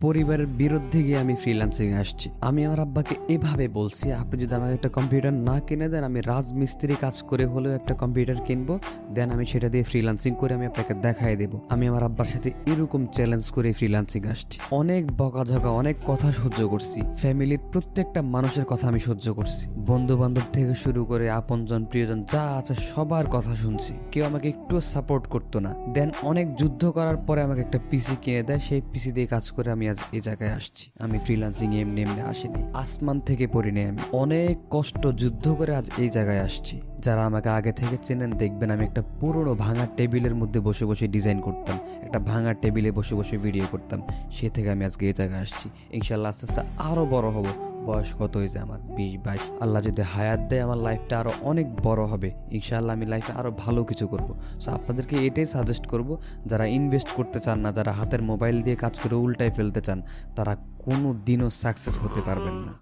পরিবারের বিরুদ্ধে গিয়ে আমি ফ্রিল্যান্সিং আসছি। আমি আমার আব্বাকে এভাবে বলছি, আপনি যদি আমাকে একটা কম্পিউটার না কিনে দেন, আমি রাজমিস্ত্রি কাজ করে হলেও একটা কম্পিউটার কিনবো, দেন আমি সেটা দিয়ে ফ্রিল্যান্সিং করে আমি আপনাকে দেখাই দেবো। আমি আমার আব্বার সাথে এরকম চ্যালেঞ্জ করে ফ্রিল্যান্সিং আসছি। অনেক বকাঝকা, অনেক কথা সহ্য করছি, ফ্যামিলির প্রত্যেকটা মানুষের কথা আমি সহ্য করছি, বন্ধু বান্ধব থেকে শুরু করে আপনজন প্রিয়জন যা আছে সবার কথা শুনছি। কেউ আমাকে একটু সাপোর্ট করতো না। দেন অনেক যুদ্ধ করার পরে আমাকে একটা পিসি কিনে দেয়, সেই পিসি দিয়ে কাজ করে আমি আজ এই জায়গায় আসছি। আমি ফ্রিল্যান্সিং এমনি এমনি আসিনি, আসমান থেকে পড়িনি। আমি অনেক কষ্ট যুদ্ধ করে আজ এই জায়গায় আসছি। যারা আমাকে আগে থেকে চেনেন দেখবেন আমি একটা পুরনো ভাঙা টেবিলের মধ্যে বসে বসে ডিজাইন করতাম, একটা ভাঙা টেবিলে বসে বসে ভিডিও করতাম। সে থেকে আমি আজকে এই জায়গায় আসছি। ইনশাল্লাহ আস্তে আস্তে আরো বড় হব। বয়স কত হয়েছে আমার? 20-22। আল্লাহ যদি হায়াত দেয় আমার লাইফটা আরো অনেক বড় হবে। ইনশাআল্লাহ আমি লাইফে আরো ভালো কিছু করব। সো আপনাদেরকে এটাই সাজেস্ট করব, যারা ইনভেস্ট করতে চান না, যারা হাতের মোবাইল দিয়ে কাজ করে উল্টায় ফেলতে চান, তারা কোনো দিনও সাকসেস হতে পারবেন না।